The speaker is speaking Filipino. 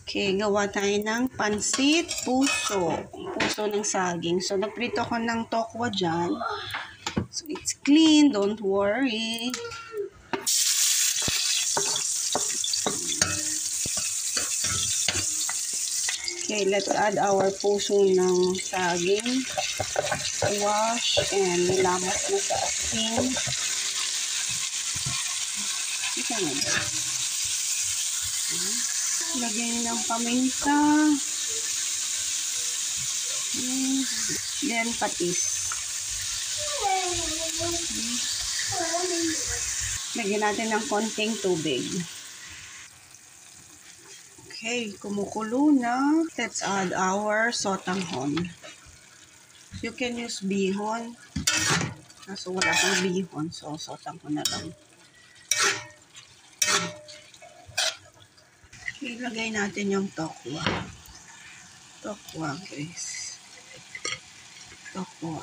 Okay, gawa tayo ng pansit puso. Puso ng saging. So, nagprito ko ng tokwa dyan. So, it's clean. Don't worry. Okay, let's add our puso ng saging. Wash and nilamas na sa asin. Ito na. Lagyan ng paminta. Then, patis. Lagyan natin ng konting tubig. Okay, kumukulo na. Let's add our sotanghon. You can use bihon. Kaso wala kang bihon, so sotanghon na lang. Ilagay natin yung tokwa. Tokwa, guys. Tokwa.